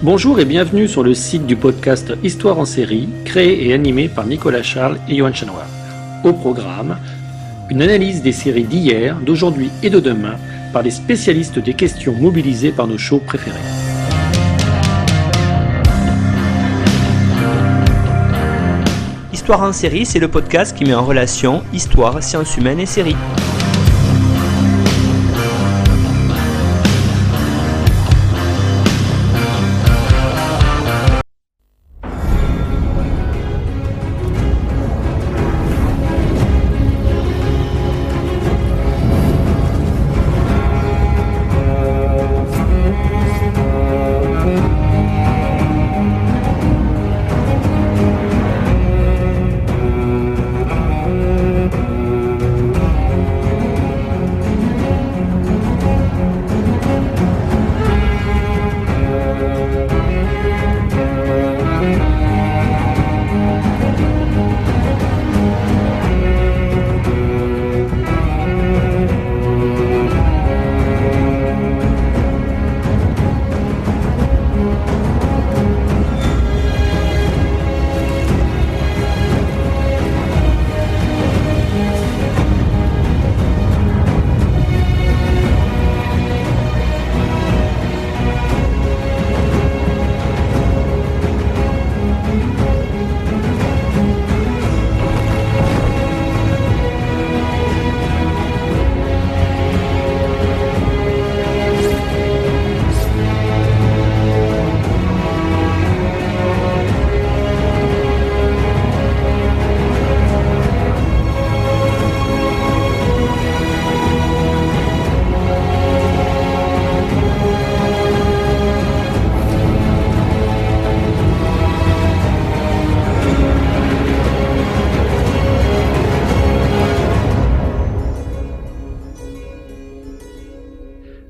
Bonjour et bienvenue sur le site du podcast Histoire en série, créé et animé par Nicolas Charles et Johan Chanoir. Au programme, une analyse des séries d'hier, d'aujourd'hui et de demain par les spécialistes des questions mobilisées par nos shows préférés. Histoire en série, c'est le podcast qui met en relation histoire, sciences humaines et séries.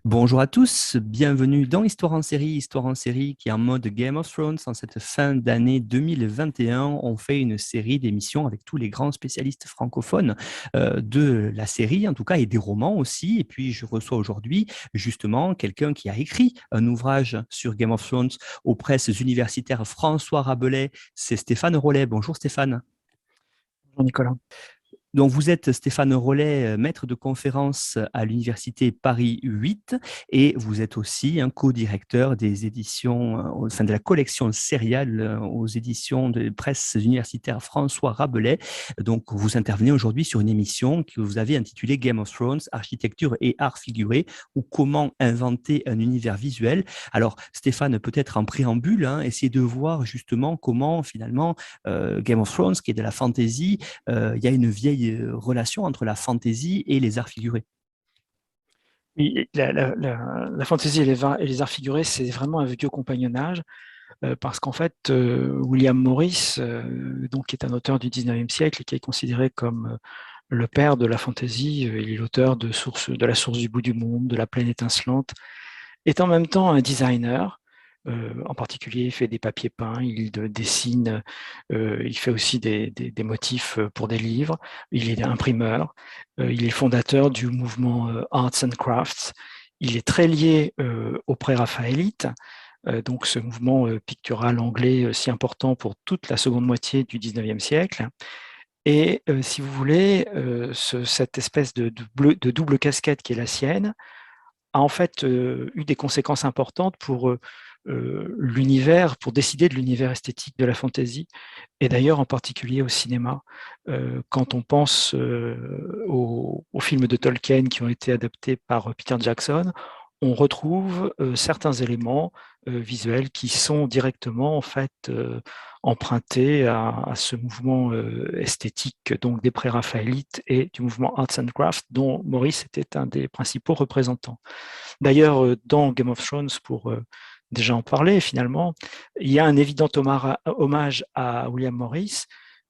Bonjour à tous, bienvenue dans Histoire en série qui est en mode Game of Thrones. En cette fin d'année 2021, on fait une série d'émissions avec tous les grands spécialistes francophones de la série, en tout cas, et des romans aussi. Et puis, je reçois aujourd'hui justement quelqu'un qui a écrit un ouvrage sur Game of Thrones aux presses universitaires François Rabelais. C'est Stéphane Rollet. Bonjour Stéphane. Bonjour Nicolas. Donc, vous êtes Stéphane Rollet, maître de conférence à l'Université Paris 8 et vous êtes aussi un co-directeur des éditions, enfin de la collection sériale aux éditions de presse universitaire François Rabelais. Donc, vous intervenez aujourd'hui sur une émission que vous avez intitulée Game of Thrones, architecture et art figuré, ou comment inventer un univers visuel. Alors, Stéphane, peut-être en préambule, essayer de voir justement comment finalement Game of Thrones, qui est de la fantasy, il y a une vieille relation entre la fantaisie et les arts figurés. Oui, la fantaisie et les arts figurés, c'est vraiment un vieux compagnonnage, parce qu'en fait, William Morris, donc, qui est un auteur du 19e siècle et qui est considéré comme le père de la fantaisie, il est l'auteur de la source du bout du monde, de la plaine étincelante, est en même temps un designer. En particulier, il fait des papiers peints, il dessine, il fait aussi des motifs pour des livres. Il est imprimeur, il est fondateur du mouvement Arts and Crafts. Il est très lié au pré-raphaélite, donc ce mouvement pictural anglais si important pour toute la seconde moitié du 19e siècle. Et si vous voulez, cette espèce de double casquette qui est la sienne a en fait eu des conséquences importantes pour l'univers, pour décider de l'univers esthétique de la fantasy, et d'ailleurs en particulier au cinéma. Quand on pense aux films de Tolkien qui ont été adaptés par Peter Jackson, on retrouve certains éléments visuels qui sont directement en fait empruntés à ce mouvement esthétique, donc des pré-raphaélites et du mouvement Arts and Crafts, dont Maurice était un des principaux représentants. D'ailleurs, dans Game of Thrones, pour déjà en parler finalement, il y a un évident hommage à William Morris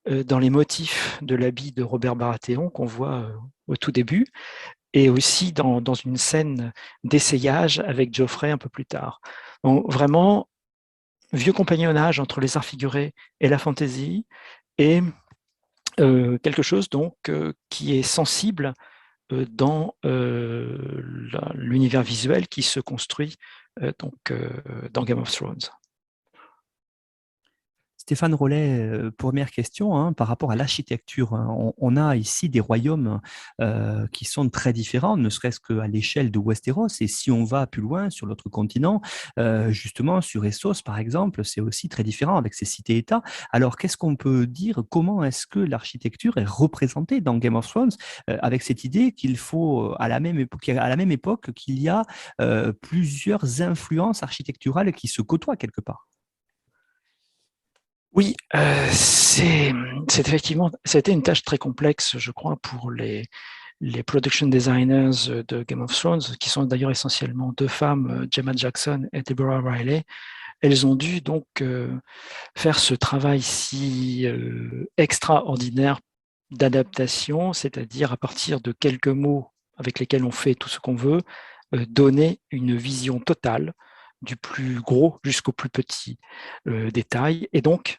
dans les motifs de l'habit de Robert Baratheon qu'on voit au tout début, et aussi dans une scène d'essayage avec Geoffrey un peu plus tard. Donc vraiment, vieux compagnonnage entre les arts figurés et la fantaisie, et quelque chose donc qui est sensible dans l'univers visuel qui se construit donc dans Game of Thrones. Stéphane Rollet, première question, hein, par rapport à l'architecture. Hein, on a ici des royaumes qui sont très différents, ne serait-ce qu'à l'échelle de Westeros. Et si on va plus loin sur l'autre continent, justement sur Essos, par exemple, c'est aussi très différent avec ses cités-États. Alors, qu'est-ce qu'on peut dire? Comment est-ce que l'architecture est représentée dans Game of Thrones avec cette idée qu'il faut, à la même époque, qu'il y a plusieurs influences architecturales qui se côtoient quelque part? Oui, c'est effectivement, c'était une tâche très complexe, je crois, pour les production designers de Game of Thrones, qui sont d'ailleurs essentiellement deux femmes, Gemma Jackson et Deborah Riley. Elles ont dû donc faire ce travail si extraordinaire d'adaptation, c'est-à-dire à partir de quelques mots avec lesquels on fait tout ce qu'on veut, donner une vision totale du plus gros jusqu'au plus petit détail. Et donc,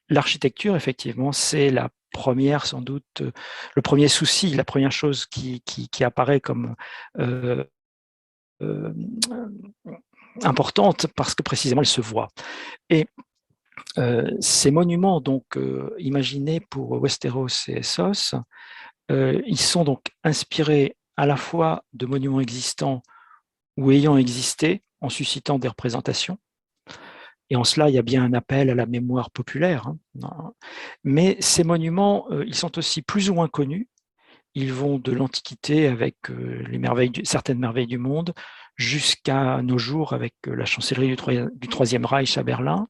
l'architecture, effectivement, c'est la première, sans doute, le premier souci, la première chose qui apparaît comme importante parce que précisément elle se voit. Et ces monuments, donc imaginés pour Westeros et Essos, ils sont donc inspirés à la fois de monuments existants ou ayant existé, en suscitant des représentations. Et en cela, il y a bien un appel à la mémoire populaire. Hein. Mais ces monuments, ils sont aussi plus ou moins connus. Ils vont de l'Antiquité avec certaines merveilles du monde jusqu'à nos jours avec la chancellerie du Troisième Reich à Berlin.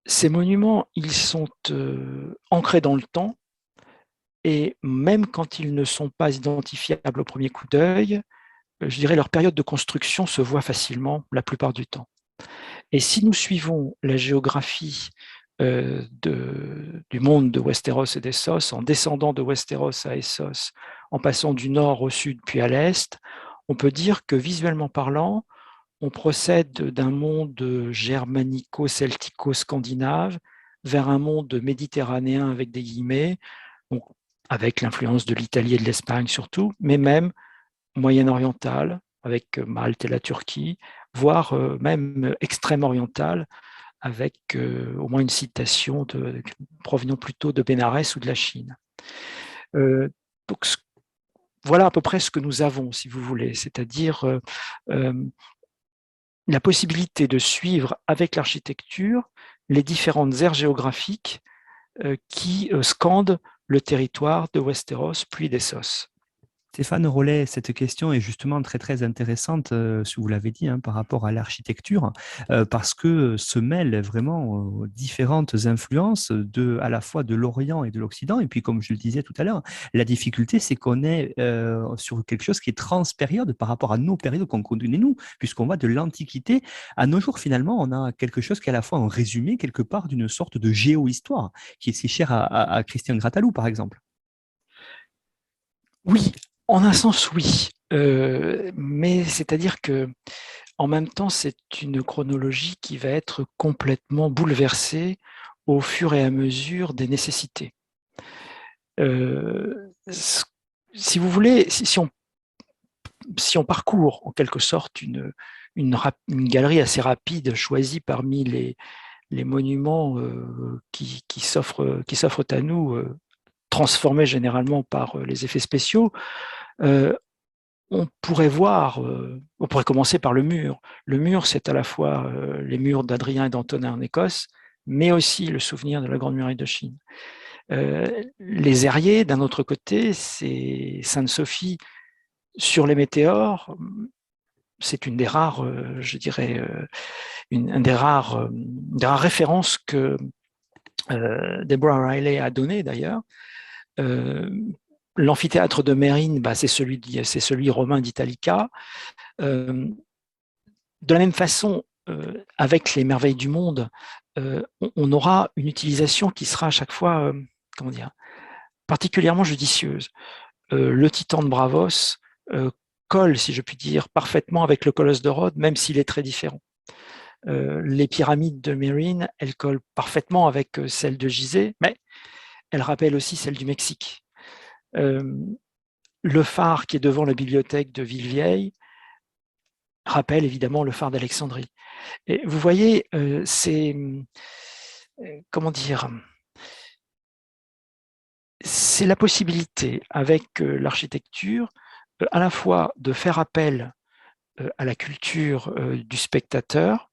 Ces monuments, ils sont ancrés dans le temps et même quand ils ne sont pas identifiables au premier coup d'œil, je dirais leur période de construction se voit facilement la plupart du temps. Et si nous suivons la géographie du monde de Westeros et d'Essos, en descendant de Westeros à Essos, en passant du nord au sud puis à l'est, on peut dire que visuellement parlant, on procède d'un monde germanico-celtico-scandinave vers un monde méditerranéen avec des guillemets, donc avec l'influence de l'Italie et de l'Espagne surtout, mais même moyen-oriental, avec Malte et la Turquie, voire même extrême-oriental, avec au moins une citation provenant plutôt de Bénarès ou de la Chine. Donc, voilà à peu près ce que nous avons, si vous voulez, c'est-à-dire la possibilité de suivre avec l'architecture les différentes aires géographiques qui scandent le territoire de Westeros puis d'Essos. Stéphane Rollet, cette question est justement très très intéressante, si vous l'avez dit, hein, par rapport à l'architecture, parce que se mêlent vraiment différentes influences à la fois de l'Orient et de l'Occident. Et puis, comme je le disais tout à l'heure, la difficulté, c'est qu'on est sur quelque chose qui est transpériode par rapport à nos périodes qu'on connaît nous, puisqu'on va de l'Antiquité à nos jours. Finalement, on a quelque chose qui est à la fois un résumé quelque part d'une sorte de géohistoire, qui est si cher à Christian Grattalou, par exemple. Oui, en un sens, oui. Mais c'est-à-dire que en même temps, c'est une chronologie qui va être complètement bouleversée au fur et à mesure des nécessités. Si vous voulez, si on parcourt en quelque sorte une galerie assez rapide choisie parmi les monuments qui s'offrent à nous, transformés généralement par les effets spéciaux, on pourrait on pourrait commencer par le mur. Le mur, c'est à la fois les murs d'Adrien et d'Antonin en Écosse, mais aussi le souvenir de la Grande Muraille de Chine. Les Airiers, d'un autre côté, c'est Sainte-Sophie sur les météores. C'est une des rares, je dirais, une des rares références que Deborah Riley a donné d'ailleurs. L'amphithéâtre de Mérine, c'est celui romain d'Italica. De la même façon, avec les merveilles du monde, on aura une utilisation qui sera à chaque fois, particulièrement judicieuse. Le titan de Bravos colle, si je puis dire, parfaitement avec le colosse de Rhodes, même s'il est très différent. Les pyramides de Mérine, elles collent parfaitement avec celles de Gizeh, mais elles rappellent aussi celles du Mexique. Le phare qui est devant la bibliothèque de Villevieille rappelle évidemment le phare d'Alexandrie. Et vous voyez, comment dire, c'est la possibilité avec l'architecture à la fois de faire appel à la culture du spectateur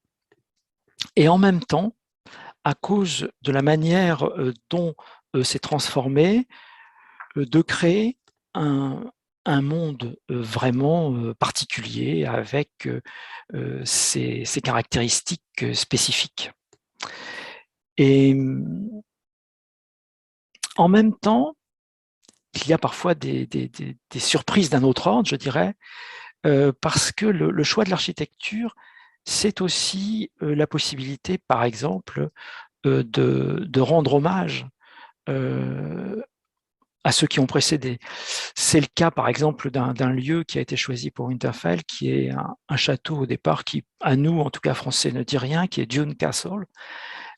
et en même temps, à cause de la manière dont c'est transformé, de créer un monde vraiment particulier avec ses caractéristiques spécifiques. Et en même temps, il y a parfois des surprises d'un autre ordre, je dirais, parce que le choix de l'architecture, c'est aussi la possibilité, par exemple, de rendre hommage à ceux qui ont précédé. C'est le cas, par exemple, d'un lieu qui a été choisi pour Winterfell, qui est un château au départ qui, à nous, en tout cas français, ne dit rien, qui est Dune Castle.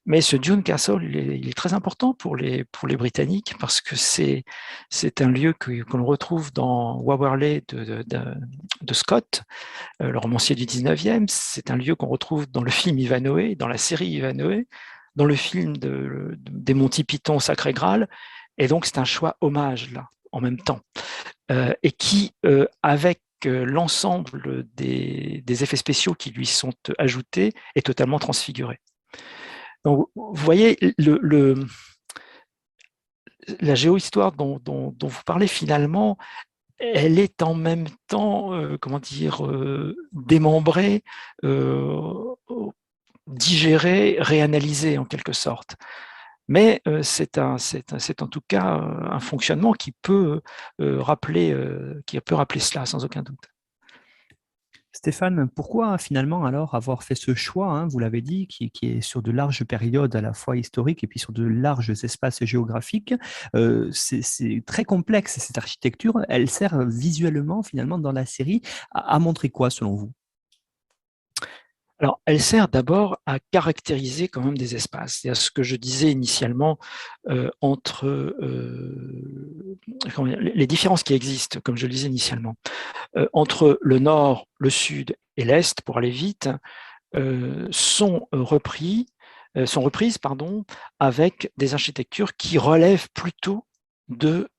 Mais ce Dune Castle, il est très important pour les Britanniques parce que c'est un lieu que l'on retrouve dans Waverley de Scott, le romancier du 19e. C'est un lieu qu'on retrouve dans le film Ivanhoé, dans la série Ivanhoé, dans le film des Monty Python Sacré Graal. Et donc, c'est un choix hommage, là, en même temps. Et qui, avec l'ensemble des effets spéciaux qui lui sont ajoutés, est totalement transfiguré. Donc, vous voyez, la géohistoire dont vous parlez, finalement, elle est en même temps, comment dire, démembrée, digérée, réanalysée en quelque sorte. Mais c'est en tout cas un fonctionnement qui peut rappeler cela sans aucun doute. Stéphane, pourquoi finalement alors avoir fait ce choix, hein, vous l'avez dit, qui est sur de larges périodes à la fois historiques et puis sur de larges espaces géographiques. C'est très complexe cette architecture. Elle sert visuellement finalement dans la série à montrer quoi selon vous? Alors, elle sert d'abord à caractériser quand même des espaces. C'est ce que je disais initialement entre les différences qui existent, comme je le disais initialement, entre le nord, le sud et l'est, pour aller vite, sont reprises avec des architectures qui relèvent plutôt de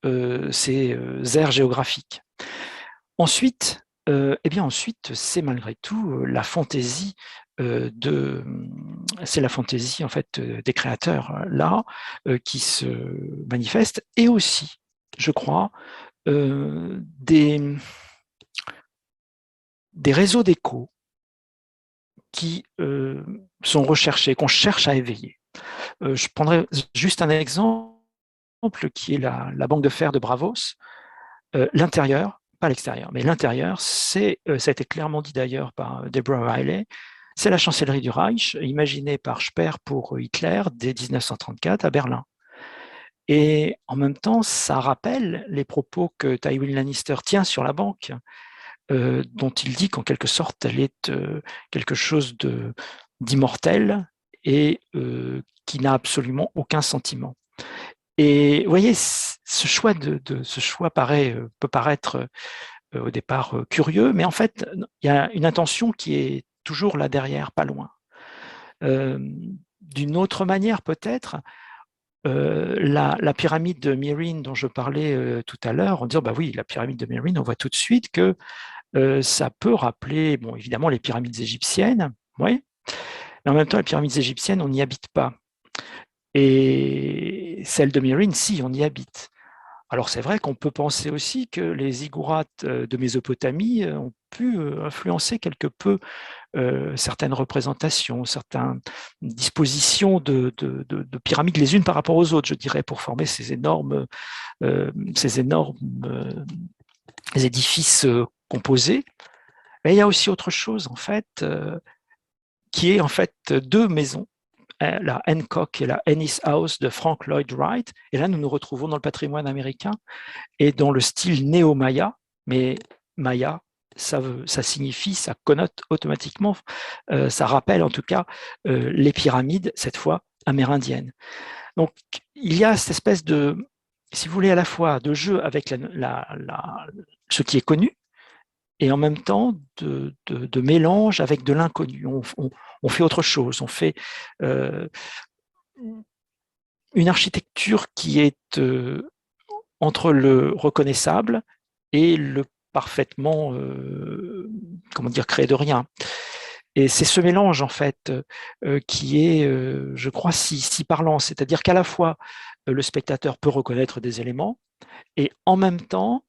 ces aires géographiques. Ensuite, c'est malgré tout la fantaisie c'est la fantaisie en fait des créateurs là qui se manifeste, et aussi, je crois, des réseaux d'écho qui sont recherchés, qu'on cherche à éveiller. Je prendrai juste un exemple qui est la banque de fer de Bravos. L'intérieur, pas l'extérieur, mais l'intérieur, ça a été clairement dit d'ailleurs par Deborah Riley, c'est la chancellerie du Reich, imaginée par Speer pour Hitler dès 1934 à Berlin. Et en même temps, ça rappelle les propos que Tywin Lannister tient sur la banque, dont il dit qu'en quelque sorte, elle est quelque chose d'immortel et qui n'a absolument aucun sentiment. Et vous voyez, ce choix peut paraître au départ curieux, mais en fait, il y a une intention qui est toujours là derrière, pas loin. D'une autre manière, peut-être, la pyramide de Meereen dont je parlais tout à l'heure, en disant, bah oui, la pyramide de Meereen, on voit tout de suite que ça peut rappeler, bon, évidemment, les pyramides égyptiennes, oui, mais en même temps, les pyramides égyptiennes, on n'y habite pas. Et celle de Meereen, si, on y habite. Alors c'est vrai qu'on peut penser aussi que les ziggourats de Mésopotamie ont pu influencer quelque peu certaines représentations, certaines dispositions de pyramides les unes par rapport aux autres, je dirais, pour former ces énormes édifices composés. Mais il y a aussi autre chose, en fait, qui est en fait deux maisons, la Hancock et la Ennis House de Frank Lloyd Wright. Et là, nous nous retrouvons dans le patrimoine américain et dans le style néo-maya. Mais maya, ça signifie, ça connote automatiquement, ça rappelle en tout cas les pyramides, cette fois amérindiennes. Donc, il y a cette espèce de, si vous voulez, à la fois de jeu avec ce qui est connu, et en même temps de mélange avec de l'inconnu. On fait autre chose, on fait une architecture qui est entre le reconnaissable et le parfaitement, créé de rien. Et c'est ce mélange, en fait, qui est, je crois, si parlant. C'est-à-dire qu'à la fois, le spectateur peut reconnaître des éléments, et en même temps,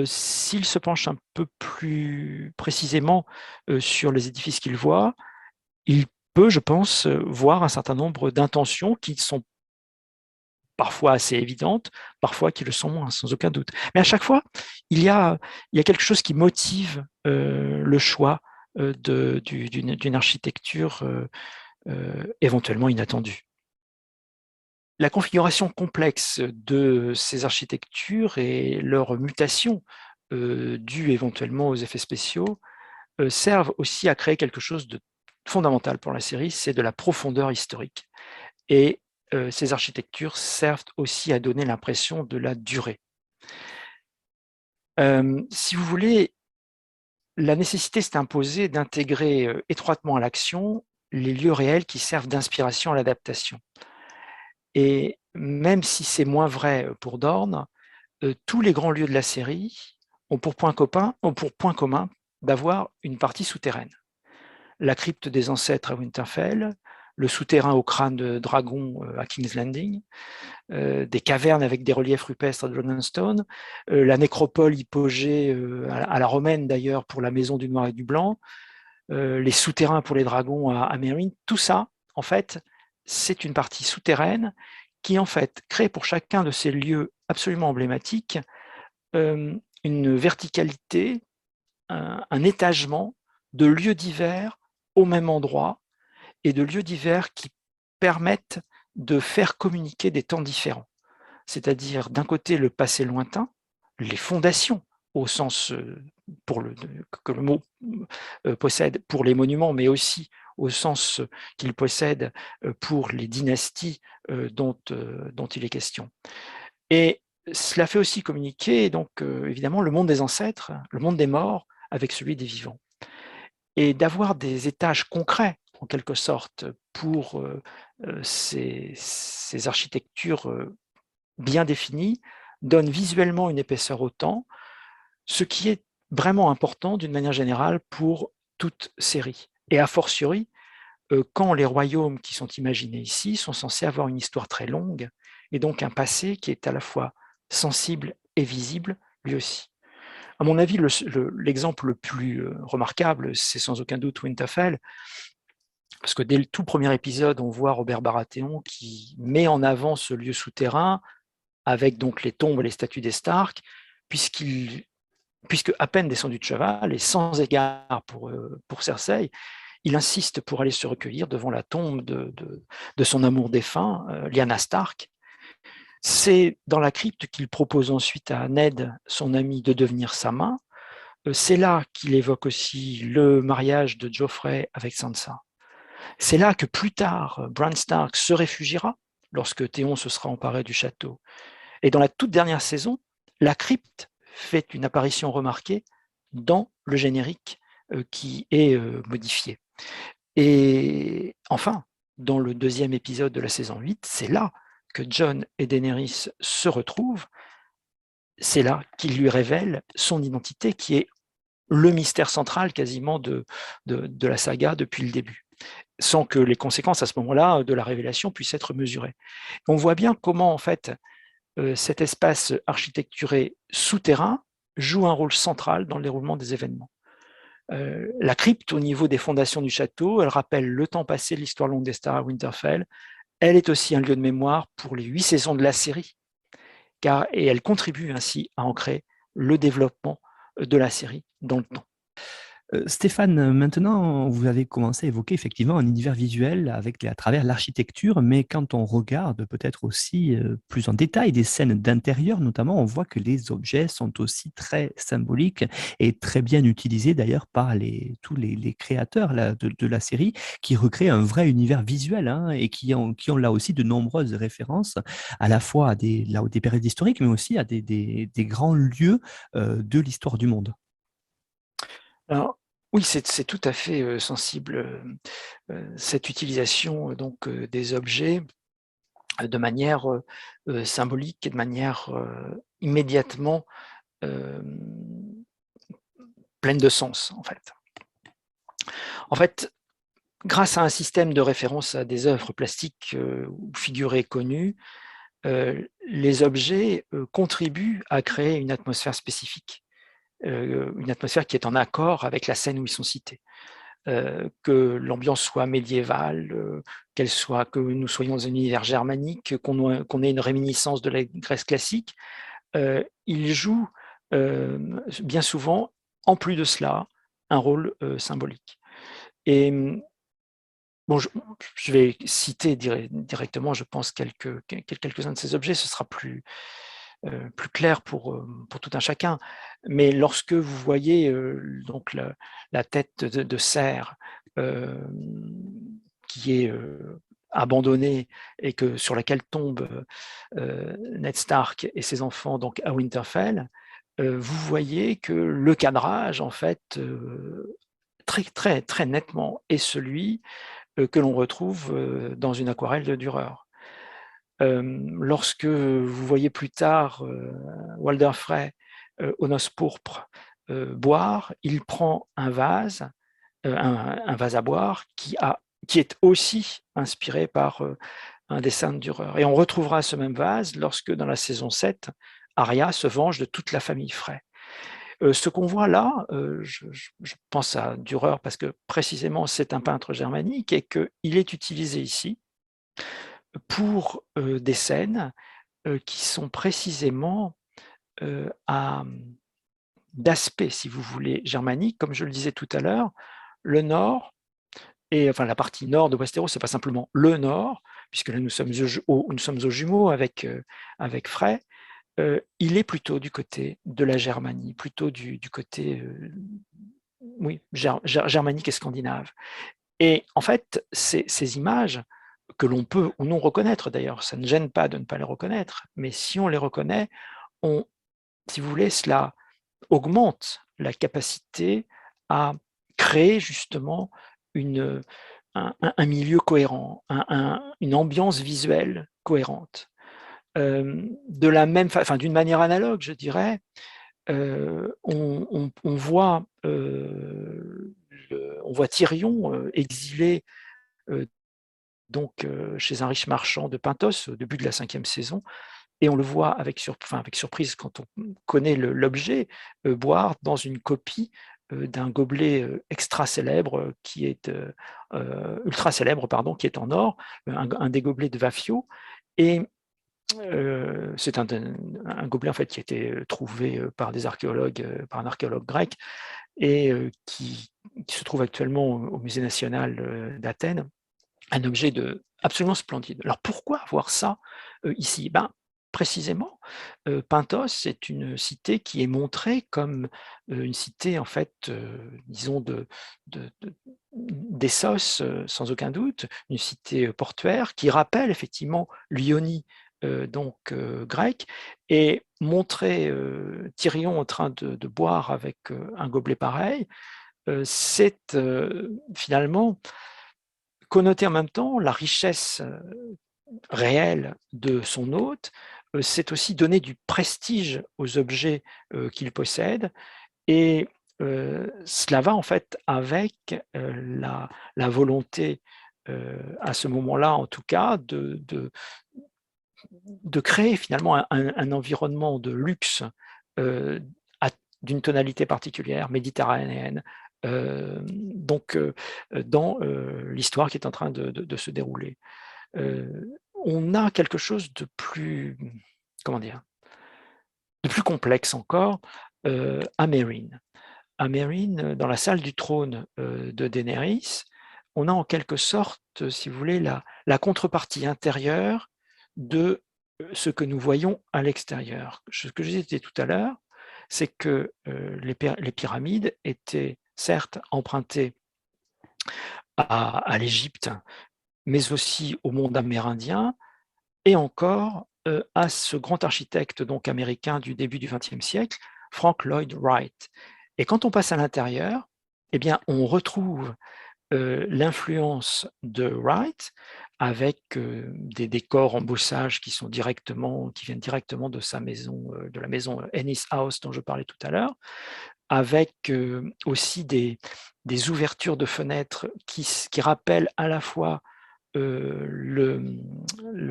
s'il se penche un peu plus précisément sur les édifices qu'il voit, il peut, je pense, voir un certain nombre d'intentions qui sont parfois assez évidentes, parfois qui le sont moins, sans aucun doute. Mais à chaque fois, il y a quelque chose qui motive le choix d'une architecture éventuellement inattendue. La configuration complexe de ces architectures et leur mutation due éventuellement aux effets spéciaux servent aussi à créer quelque chose de fondamental pour la série, c'est de la profondeur historique. Et ces architectures servent aussi à donner l'impression de la durée. Si vous voulez, la nécessité s'est imposée d'intégrer étroitement à l'action les lieux réels qui servent d'inspiration à l'adaptation. Et même si c'est moins vrai pour Dorn, tous les grands lieux de la série ont pour point commun d'avoir une partie souterraine. La crypte des ancêtres à Winterfell, le souterrain au crâne de dragon à King's Landing, des cavernes avec des reliefs rupestres à Dragonstone, la nécropole hypogée à la romaine d'ailleurs pour la maison du noir et du blanc, les souterrains pour les dragons à Meereen, tout ça, en fait, c'est une partie souterraine qui, en fait, crée pour chacun de ces lieux absolument emblématiques une verticalité, un étagement de lieux divers au même endroit et de lieux divers qui permettent de faire communiquer des temps différents. C'est-à-dire, d'un côté, le passé lointain, les fondations, au sens que le mot possède pour les monuments, mais aussi au sens qu'il possède pour les dynasties dont il est question. Et cela fait aussi communiquer, donc, évidemment, le monde des ancêtres, le monde des morts, avec celui des vivants. Et d'avoir des étages concrets, en quelque sorte, pour ces architectures bien définies, donne visuellement une épaisseur au temps, ce qui est vraiment important d'une manière générale pour toute série. Et a fortiori, quand les royaumes qui sont imaginés ici sont censés avoir une histoire très longue, et donc un passé qui est à la fois sensible et visible, lui aussi. À mon avis, l'exemple le plus remarquable, c'est sans aucun doute Winterfell, parce que dès le tout premier épisode, on voit Robert Baratheon qui met en avant ce lieu souterrain avec donc les tombes et les statues des Stark, puisque à peine descendu de cheval et sans égard pour Cersei, il insiste pour aller se recueillir devant la tombe de son amour défunt, Lyanna Stark. C'est dans la crypte qu'il propose ensuite à Ned, son ami, de devenir sa main. C'est là qu'il évoque aussi le mariage de Joffrey avec Sansa. C'est là que plus tard, Bran Stark se réfugiera lorsque Théon se sera emparé du château. Et dans la toute dernière saison, la crypte fait une apparition remarquée dans le générique qui est modifié. Et enfin, dans le deuxième épisode de la saison 8, c'est là que Jon et Daenerys se retrouvent. C'est là qu'il lui révèle son identité, qui est le mystère central quasiment de la saga depuis le début, sans que les conséquences à ce moment-là de la révélation puissent être mesurées. On voit bien comment, en fait, cet espace architecturé souterrain joue un rôle central dans le déroulement des événements. La crypte, au niveau des fondations du château, elle rappelle le temps passé de l'histoire longue des stars à Winterfell. Elle est aussi un lieu de mémoire pour les 8 saisons de la série, et elle contribue ainsi à ancrer le développement de la série dans le temps. Stéphane, maintenant, vous avez commencé à évoquer effectivement un univers visuel à travers l'architecture, mais quand on regarde peut-être aussi plus en détail des scènes d'intérieur, notamment, on voit que les objets sont aussi très symboliques et très bien utilisés d'ailleurs par tous les créateurs là, de la série, qui recréent un vrai univers visuel hein, et qui ont là aussi de nombreuses références à la fois à des périodes historiques, mais aussi à des grands lieux de l'histoire du monde. Alors, oui, c'est tout à fait sensible, cette utilisation donc des objets de manière symbolique et de manière immédiatement pleine de sens, en fait. En fait, grâce à un système de référence à des œuvres plastiques ou figurées connues, les objets contribuent à créer une atmosphère spécifique, une atmosphère qui est en accord avec la scène où ils sont cités. Que l'ambiance soit médiévale, que nous soyons dans un univers germanique, qu'on ait une réminiscence de la Grèce classique, il joue bien souvent, en plus de cela, un rôle symbolique. Et bon, je vais citer directement, je pense, quelques-uns de ces objets, ce sera plus clair pour tout un chacun. Mais lorsque vous voyez donc la tête de cerf qui est abandonnée et sur laquelle tombent Ned Stark et ses enfants donc à Winterfell, vous voyez que le cadrage, en fait, très, très, très nettement est celui que l'on retrouve dans une aquarelle de Dürer. Lorsque vous voyez plus tard Walder Frey aux Noces pourpres boire, il prend un vase à boire qui est aussi inspiré par un dessin de Dürer. Et on retrouvera ce même vase lorsque, dans la saison 7, Arya se venge de toute la famille Frey. Ce qu'on voit là, je pense à Dürer parce que précisément c'est un peintre germanique et qu'il est utilisé ici pour des scènes qui sont précisément d'aspect, si vous voulez, germanique. Comme je le disais tout à l'heure, le nord, enfin la partie nord de Westeros, c'est pas simplement le nord, puisque là nous sommes aux jumeaux avec Frey, il est plutôt du côté de la Germanie, plutôt du côté germanique et scandinave. Et en fait, ces images que l'on peut ou non reconnaître, d'ailleurs, ça ne gêne pas de ne pas les reconnaître, mais si on les reconnaît, si vous voulez, cela augmente la capacité à créer justement un milieu cohérent, une ambiance visuelle cohérente. D'une manière analogue, je dirais, on voit Tyrion exilé chez un riche marchand de Pynthos au début de la 5e saison, et on le voit avec surprise quand on connaît l'objet, boire dans une copie d'un gobelet extra célèbre qui est ultra célèbre, pardon, qui est en or, un des gobelets de Vafio. Et c'est un gobelet en fait qui a été trouvé par un archéologue grec et qui se trouve actuellement au Musée national d'Athènes, un objet absolument splendide. Alors pourquoi avoir ça ici? Précisément, Pynthos est une cité qui est montrée comme une cité, en fait, disons, d'Essos, sans aucun doute, une cité portuaire qui rappelle effectivement l'Ionie grecque, et montrer Tyrion en train de boire avec un gobelet pareil, c'est finalement connoter en même temps la richesse réelle de son hôte, c'est aussi donner du prestige aux objets qu'il possède, et cela va en fait avec la volonté, à ce moment-là en tout cas, de créer finalement un environnement de luxe d'une tonalité particulière, méditerranéenne, dans l'histoire qui est en train de se dérouler. On a quelque chose de plus, de plus complexe encore à Meereen. À Meereen, dans la salle du trône de Daenerys, on a en quelque sorte, si vous voulez, la contrepartie intérieure de ce que nous voyons à l'extérieur. Ce que je disais tout à l'heure, c'est que les pyramides étaient certes empruntées à l'Égypte, mais aussi au monde amérindien, et encore à ce grand architecte donc américain du début du XXe siècle, Frank Lloyd Wright. Et quand on passe à l'intérieur, eh bien, on retrouve l'influence de Wright avec des décors en bossage qui viennent directement de sa maison, de la maison Ennis House dont je parlais tout à l'heure, avec aussi des ouvertures de fenêtres qui rappellent à la fois le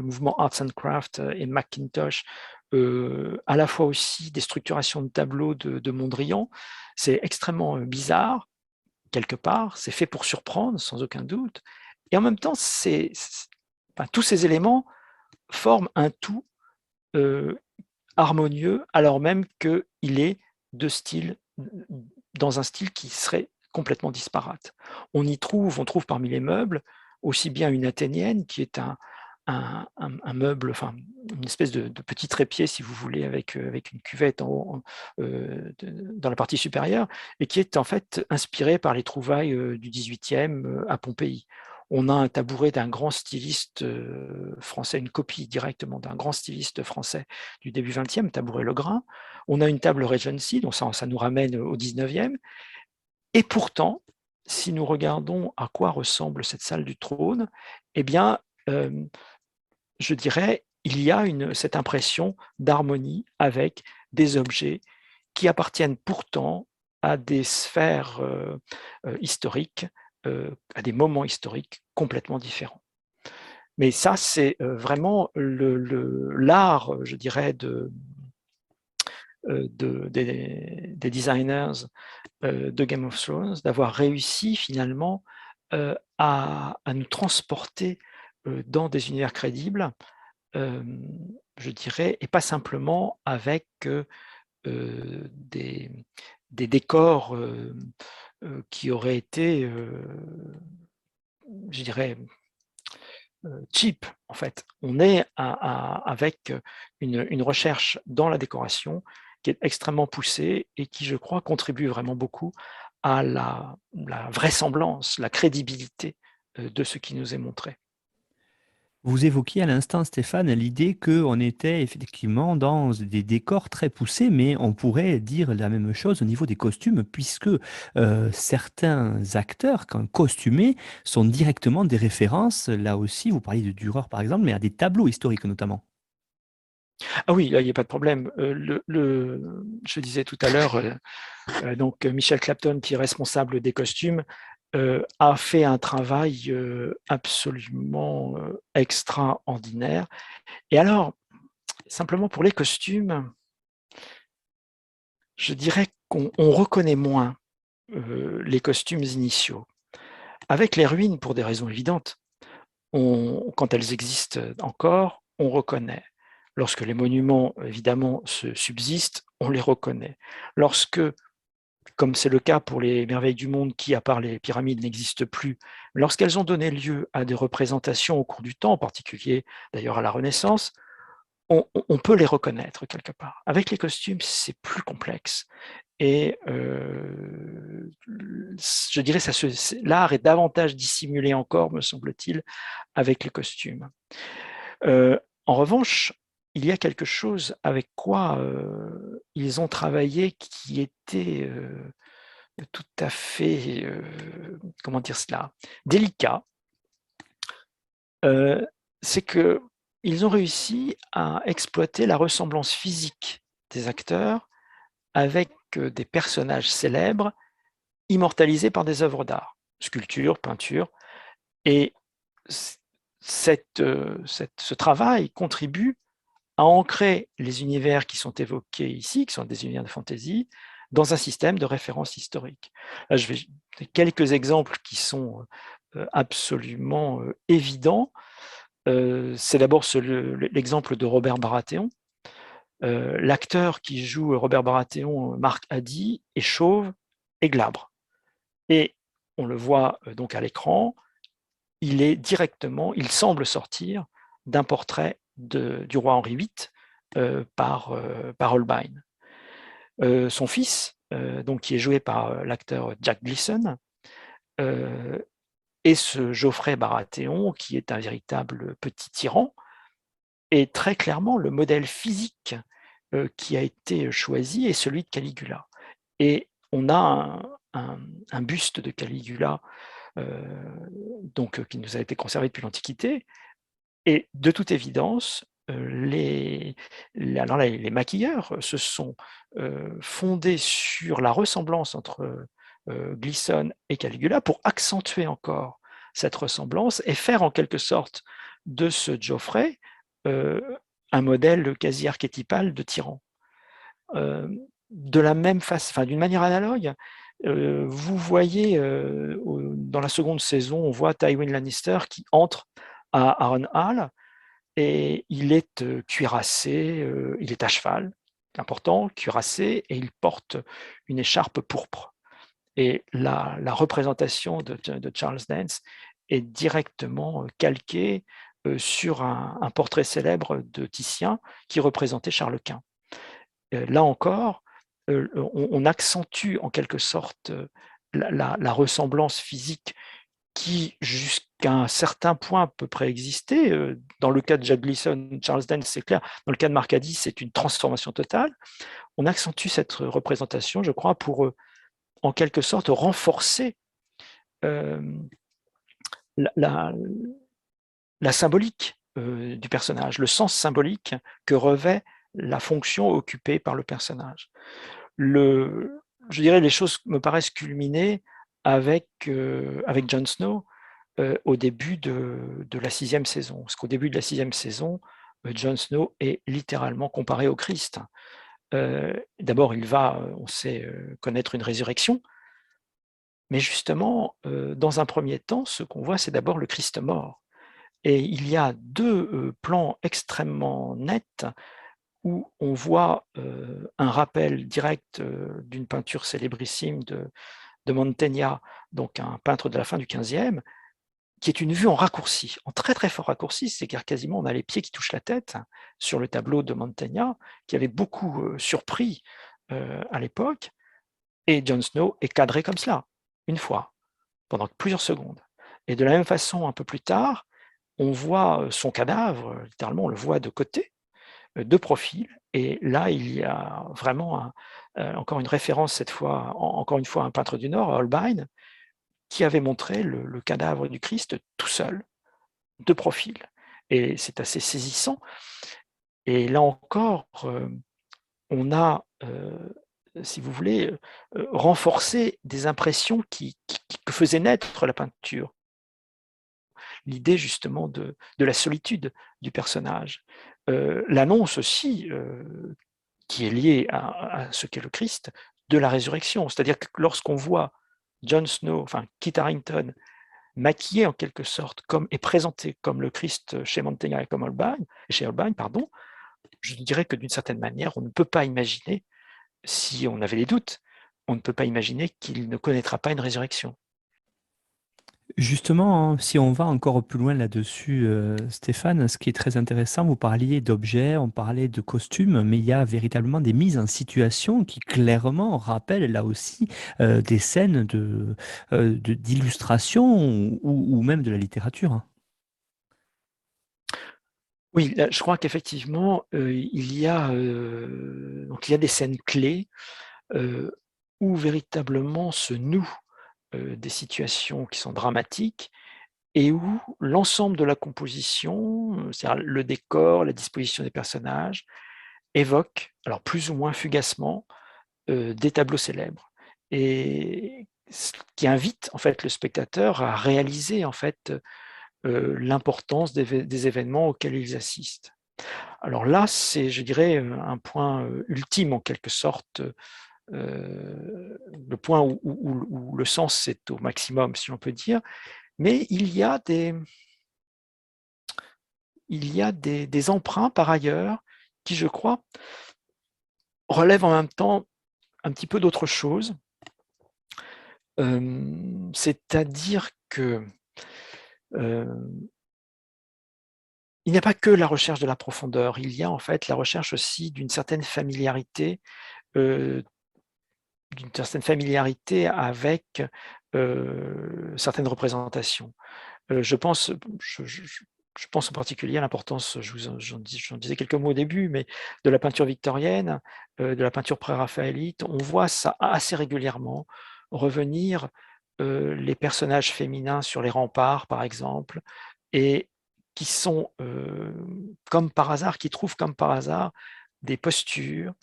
mouvement Arts and Crafts et Macintosh, à la fois aussi des structurations de tableaux de Mondrian. C'est extrêmement bizarre, quelque part, c'est fait pour surprendre, sans aucun doute, et en même temps, tous ces éléments forment un tout harmonieux, alors même qu'il est dans un style qui serait complètement disparate. On trouve parmi les meubles aussi bien une athénienne qui est un meuble, enfin une espèce de petit trépied, si vous voulez, avec une cuvette dans la partie supérieure, et qui est en fait inspiré par les trouvailles du XVIIIe à Pompéi. On a un tabouret d'un grand styliste français, une copie directement d'un grand styliste français du début XXe, tabouret Legrain. On a une table Regency, donc ça nous ramène au XIXe. Et pourtant, si nous regardons à quoi ressemble cette salle du trône, eh bien, je dirais, il y a cette impression d'harmonie avec des objets qui appartiennent pourtant à des sphères historiques, à des moments historiques complètement différents. Mais ça, c'est vraiment l'art, je dirais, des designers de Game of Thrones, d'avoir réussi finalement à nous transporter dans des univers crédibles, je dirais, et pas simplement avec des décors qui auraient été, je dirais, cheap, en fait. On est avec une recherche dans la décoration qui est extrêmement poussée et qui, je crois, contribue vraiment beaucoup à la vraisemblance, la crédibilité de ce qui nous est montré. Vous évoquiez à l'instant, Stéphane, l'idée qu'on était effectivement dans des décors très poussés, mais on pourrait dire la même chose au niveau des costumes, puisque certains acteurs, quand costumés, sont directement des références, là aussi, vous parliez de Dürer par exemple, mais à des tableaux historiques notamment. Ah oui, là, il n'y a pas de problème. Je disais tout à l'heure, donc Michel Clapton, qui est responsable des costumes, a fait un travail absolument extraordinaire. Et alors, simplement pour les costumes, je dirais qu'on reconnaît moins les costumes initiaux. Avec les ruines, pour des raisons évidentes, quand elles existent encore, on reconnaît. Lorsque les monuments, évidemment, subsistent, on les reconnaît. Lorsque, comme c'est le cas pour les merveilles du monde qui, à part les pyramides, n'existent plus, lorsqu'elles ont donné lieu à des représentations au cours du temps, en particulier d'ailleurs à la Renaissance, on peut les reconnaître quelque part. Avec les costumes, c'est plus complexe. Et je dirais que l'art est davantage dissimulé encore, me semble-t-il, avec les costumes. En revanche, il y a quelque chose avec quoi ils ont travaillé qui était tout à fait, comment dire cela, délicat. C'est qu'ils ont réussi à exploiter la ressemblance physique des acteurs avec des personnages célèbres immortalisés par des œuvres d'art, sculpture, peinture. Et ce travail contribue à ancrer les univers qui sont évoqués ici, qui sont des univers de fantasy, dans un système de référence historique. Là, je vais quelques exemples qui sont absolument évidents. C'est d'abord l'exemple de Robert Baratheon. L'acteur qui joue Robert Baratheon, Marc Haddy, est chauve et glabre. Et on le voit donc à l'écran, il semble sortir d'un portrait du roi Henri VIII par Holbein. Son fils, donc, qui est joué par l'acteur Jack Gleason, et ce Geoffrey Baratheon, qui est un véritable petit tyran, est très clairement le modèle physique qui a été choisi est celui de Caligula. Et on a un buste de Caligula qui nous a été conservé depuis l'Antiquité. Et de toute évidence, les maquilleurs se sont fondés sur la ressemblance entre Gleeson et Caligula pour accentuer encore cette ressemblance et faire en quelque sorte de ce Geoffrey un modèle quasi archétypal de tyran. De la même façon, d'une manière analogue, vous voyez dans la seconde saison, on voit Tywin Lannister qui entre à Harrenhal et il est cuirassé, il est à cheval, c'est important, cuirassé, et il porte une écharpe pourpre. Et la représentation de Charles Dance est directement calquée sur un portrait célèbre de Titien qui représentait Charles Quint. Là encore, on accentue en quelque sorte la ressemblance physique qui, jusqu'à un certain point, peut préexister. Dans le cas de Jack Gleeson, Charles Dance, c'est clair. Dans le cas de Marcadis, c'est une transformation totale. On accentue cette représentation, je crois, pour, en quelque sorte, renforcer la symbolique du personnage, le sens symbolique que revêt la fonction occupée par le personnage. Je dirais les choses me paraissent culminer avec Jon Snow au début de la 6e saison. Parce qu'au début de la 6e saison, Jon Snow est littéralement comparé au Christ. D'abord, il va, on sait, connaître une résurrection, mais justement, dans un premier temps, ce qu'on voit, c'est d'abord le Christ mort. Et il y a deux plans extrêmement nets où on voit un rappel direct d'une peinture célébrissime de Mantegna, donc un peintre de la fin du XVe, qui est une vue en raccourci, en très très fort raccourci, c'est-à-dire quasiment on a les pieds qui touchent la tête sur le tableau de Mantegna, qui avait beaucoup surpris à l'époque, et Jon Snow est cadré comme cela, une fois, pendant plusieurs secondes. Et de la même façon, un peu plus tard, on voit son cadavre, littéralement on le voit de côté, de profil, et là il y a vraiment encore une référence cette fois, encore une fois un peintre du Nord, Holbein, qui avait montré le cadavre du Christ tout seul, de profil. Et c'est assez saisissant. Et là encore, on a, si vous voulez, renforcé des impressions que faisait naître la peinture. L'idée justement de la solitude du personnage. L'annonce aussi, qui est liée à ce qu'est le Christ, de la résurrection. C'est-à-dire que lorsqu'on voit Jon Snow, enfin Kit Harington, maquillé en quelque sorte comme et présenté comme le Christ chez Mantegna et chez Holbein, pardon, je dirais que d'une certaine manière, on ne peut pas imaginer, si on avait les doutes, on ne peut pas imaginer qu'il ne connaîtra pas une résurrection. Justement, hein, si on va encore plus loin là-dessus, Stéphane, ce qui est très intéressant, vous parliez d'objets, on parlait de costumes, mais il y a véritablement des mises en situation qui clairement rappellent là aussi des scènes d'illustration ou même de la littérature, hein. Oui, là, je crois qu'effectivement, il y a des scènes clés où véritablement se nouent des situations qui sont dramatiques et où l'ensemble de la composition, c'est-à-dire le décor, la disposition des personnages, évoque, alors plus ou moins fugacement, des tableaux célèbres, et ce qui invite en fait le spectateur à réaliser en fait l'importance des événements auxquels ils assistent. Alors là, c'est, je dirais, un point ultime en quelque sorte, le point où le sens est au maximum, si on peut dire, mais il y a des emprunts par ailleurs qui, je crois, relèvent en même temps un petit peu d'autre chose. C'est-à-dire que il n'y a pas que la recherche de la profondeur, il y a en fait la recherche aussi d'une certaine familiarité avec certaines représentations. Je pense en particulier à l'importance, j'en disais quelques mots au début, mais de la peinture victorienne, de la peinture pré-raphaélite. On voit ça assez régulièrement revenir les personnages féminins sur les remparts, par exemple, et qui sont, comme par hasard, qui trouvent comme par hasard des postures,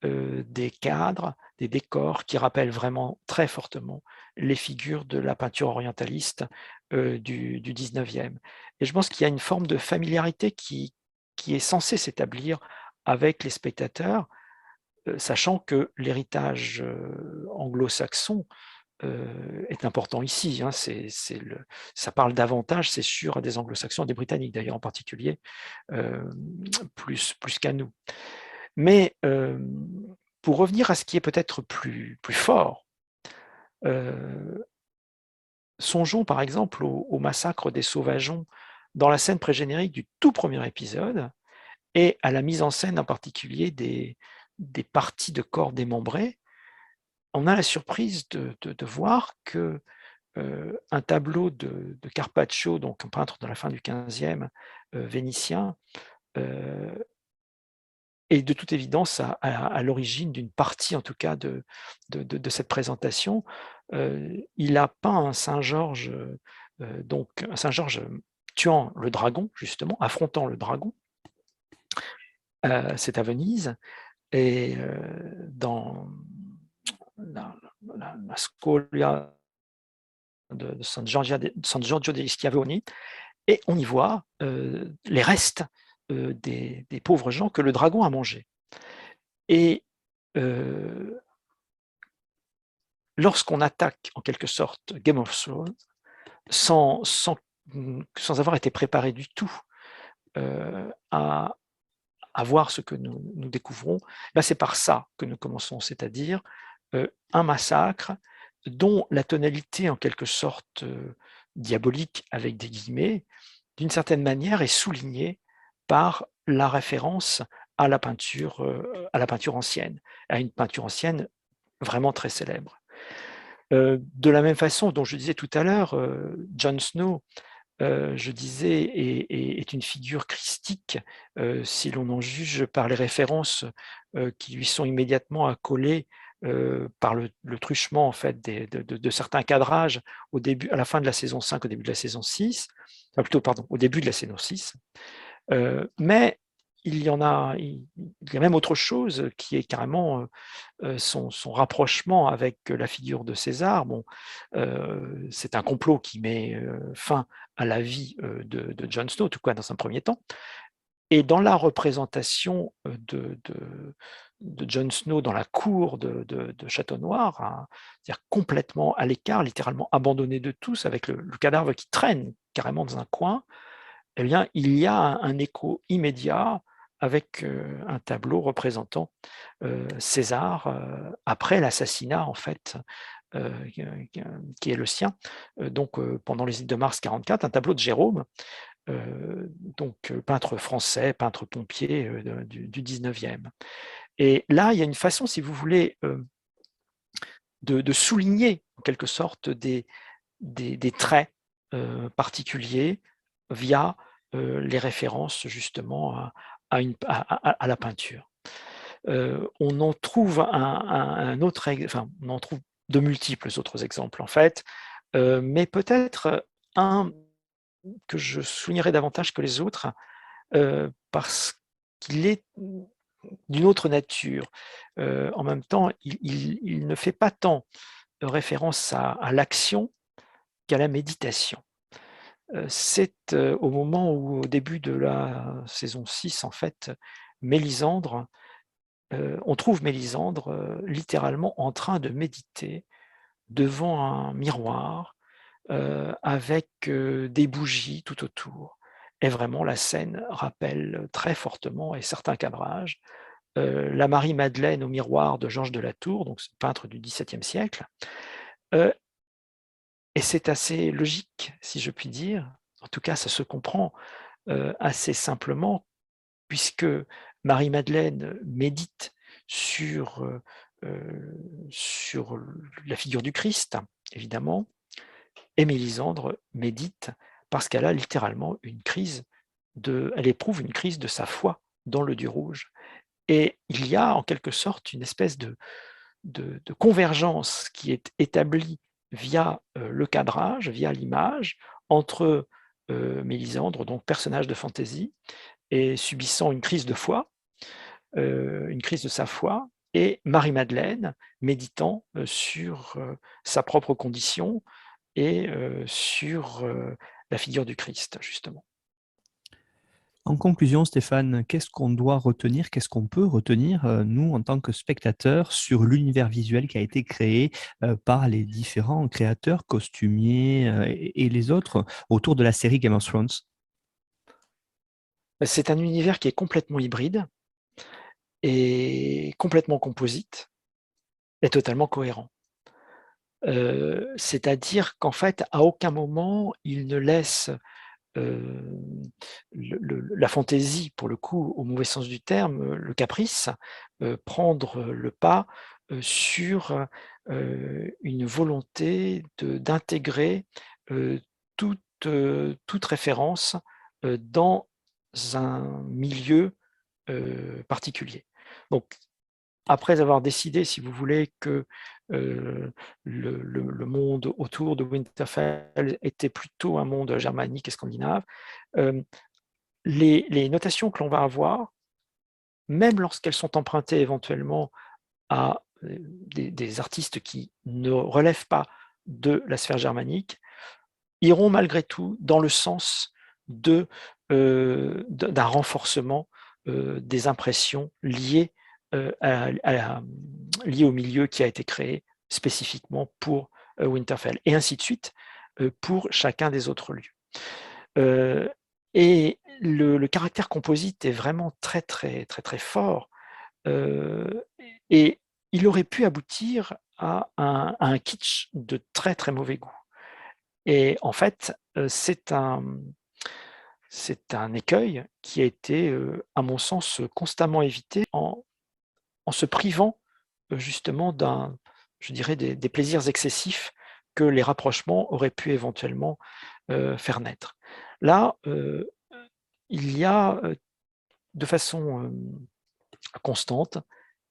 des cadres, des décors qui rappellent vraiment très fortement les figures de la peinture orientaliste du 19e. Et je pense qu'il y a une forme de familiarité qui est censée s'établir avec les spectateurs, sachant que l'héritage anglo-saxon est important ici. Hein, ça parle davantage, c'est sûr, à des anglo-saxons, à des britanniques d'ailleurs en particulier, plus qu'à nous. Mais pour revenir à ce qui est peut-être plus fort, songeons par exemple au massacre des Sauvageons dans la scène pré-générique du tout premier épisode et à la mise en scène en particulier des parties de corps démembrés. On a la surprise de voir que un tableau de Carpaccio, donc un peintre de la fin du XVe, vénitien, est de toute évidence à l'origine d'une partie, en tout cas, de cette présentation. Il a peint un Saint-Georges, donc un Saint-Georges tuant le dragon, justement, affrontant le dragon. C'est à Venise, et dans la Scolia de San Giorgio degli Schiavoni, et on y voit les restes des pauvres gens que le dragon a mangés. Et lorsqu'on attaque en quelque sorte Game of Thrones, sans avoir été préparé du tout à voir ce que nous découvrons, là c'est par ça que nous commençons, c'est-à-dire un massacre dont la tonalité en quelque sorte diabolique, avec des guillemets, d'une certaine manière est soulignée par la référence à la peinture ancienne, à une peinture ancienne vraiment très célèbre. De la même façon dont je disais tout à l'heure, Jon Snow, je disais, est une figure christique, si l'on en juge par les références qui lui sont immédiatement accolées par le truchement en fait, de certains cadrages à la fin de la saison 5, au début de la saison 6, enfin plutôt, pardon, au début de la saison 6. Mais il y a même autre chose qui est carrément son rapprochement avec la figure de César. Bon, c'est un complot qui met fin à la vie de Jon Snow, en tout cas dans un premier temps. Et dans la représentation de Jon Snow dans la cour de Château Noir, hein, c'est-à-dire complètement à l'écart, littéralement abandonné de tous, avec le cadavre qui traîne carrément dans un coin, eh bien, il y a un écho immédiat avec un tableau représentant César après l'assassinat, en fait, qui est le sien, donc pendant les Ides de mars 44, un tableau de Jérôme, donc peintre français, peintre pompier du 19e. Et là, il y a une façon, si vous voulez, de souligner en quelque sorte des traits particuliers via les références justement à la peinture. On en trouve un autre, enfin, on en trouve de multiples autres exemples en fait, mais peut-être un que je soulignerai davantage que les autres, parce qu'il est d'une autre nature. En même temps, il ne fait pas tant référence à l'action qu'à la méditation. C'est au moment où, au début de la saison 6, en fait, Mélisandre, on trouve Mélisandre littéralement en train de méditer devant un miroir avec des bougies tout autour. Et vraiment, la scène rappelle très fortement, et certains cadrages, la Marie-Madeleine au miroir de Georges de la Tour, donc ce peintre du XVIIe siècle. Et c'est assez logique, si je puis dire. En tout cas, ça se comprend assez simplement, puisque Marie-Madeleine médite sur la figure du Christ, évidemment, et Mélisandre médite parce qu'elle a littéralement elle éprouve une crise de sa foi dans le Dieu rouge. Et il y a en quelque sorte une espèce de convergence qui est établie via le cadrage, via l'image, entre Mélisandre, donc personnage de fantaisie, et subissant une crise de foi, une crise de sa foi, et Marie-Madeleine méditant sur sa propre condition et sur la figure du Christ, justement. En conclusion, Stéphane, qu'est-ce qu'on doit retenir, qu'est-ce qu'on peut retenir, nous, en tant que spectateurs, sur l'univers visuel qui a été créé par les différents créateurs, costumiers et les autres autour de la série Game of Thrones? C'est un univers qui est complètement hybride et complètement composite et totalement cohérent. C'est-à-dire qu'en fait, à aucun moment, il ne laisse la fantaisie, pour le coup, au mauvais sens du terme, le caprice, prendre le pas sur une volonté d'intégrer toute référence dans un milieu particulier. Donc, après avoir décidé, si vous voulez, que le monde autour de Winterfell était plutôt un monde germanique et scandinave, les notations que l'on va avoir, même lorsqu'elles sont empruntées éventuellement à des artistes qui ne relèvent pas de la sphère germanique, iront malgré tout dans le sens d'un renforcement des impressions liées liées au milieu qui a été créé spécifiquement pour Winterfell, et ainsi de suite pour chacun des autres lieux. Et le caractère composite est vraiment très très très très fort, et il aurait pu aboutir à un kitsch de très très mauvais goût. Et en fait, c'est un écueil qui a été, à mon sens, constamment évité en se privant justement je dirais des plaisirs excessifs que les rapprochements auraient pu éventuellement faire naître. Là, il y a de façon constante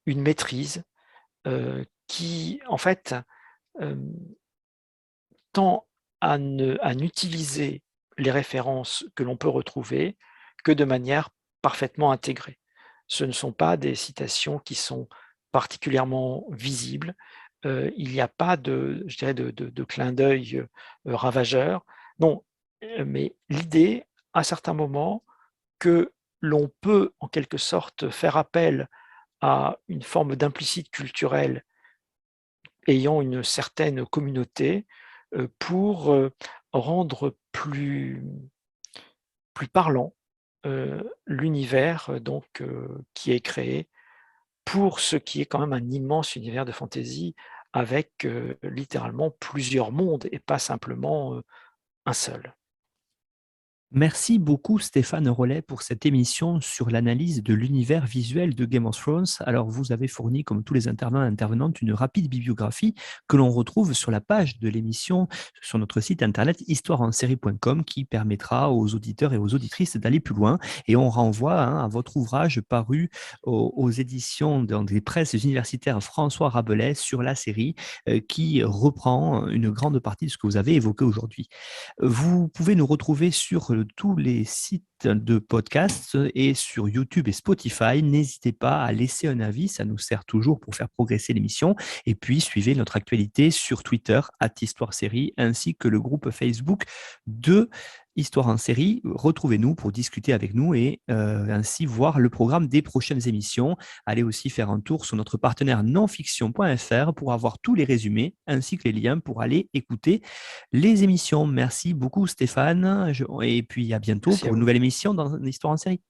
une maîtrise qui, en fait, tend à n'utiliser les références que l'on peut retrouver que de manière parfaitement intégrée. Ce ne sont pas des citations qui sont particulièrement visibles. Il n'y a pas je dirais de clin d'œil ravageur. Non, mais l'idée, à certains moments, que l'on peut en quelque sorte faire appel à une forme d'implicite culturel ayant une certaine communauté pour rendre plus parlant l'univers donc qui est créé pour ce qui est quand même un immense univers de fantaisie avec littéralement plusieurs mondes et pas simplement un seul. Merci beaucoup Stéphane Rollet pour cette émission sur l'analyse de l'univers visuel de Game of Thrones. Alors vous avez fourni, comme tous les intervenants et intervenantes, une rapide bibliographie que l'on retrouve sur la page de l'émission sur notre site internet histoireensérie.com qui permettra aux auditeurs et aux auditrices d'aller plus loin. Et on renvoie à votre ouvrage paru aux éditions des presses universitaires François Rabelais sur la série qui reprend une grande partie de ce que vous avez évoqué aujourd'hui. Vous pouvez nous retrouver sur tous les sites de podcasts et sur YouTube et Spotify. N'hésitez pas à laisser un avis, ça nous sert toujours pour faire progresser l'émission. Et puis, suivez notre actualité sur Twitter, @HistoireSérie, ainsi que le groupe Facebook de Histoire en série. Retrouvez-nous pour discuter avec nous et ainsi voir le programme des prochaines émissions. Allez aussi faire un tour sur notre partenaire nonfiction.fr pour avoir tous les résumés ainsi que les liens pour aller écouter les émissions. Merci beaucoup Stéphane et puis à bientôt pour une nouvelle émission dans Histoire en série.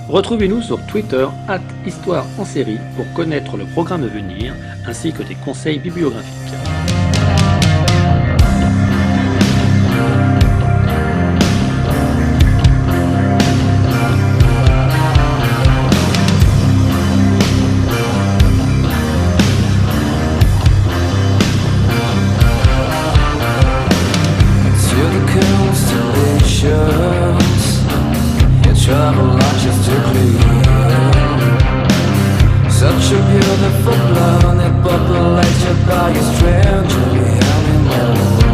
Retrouvez-nous sur Twitter @Histoire en série pour connaître le programme à venir ainsi que des conseils bibliographiques. Such a beautiful planet populated by a strangely animal.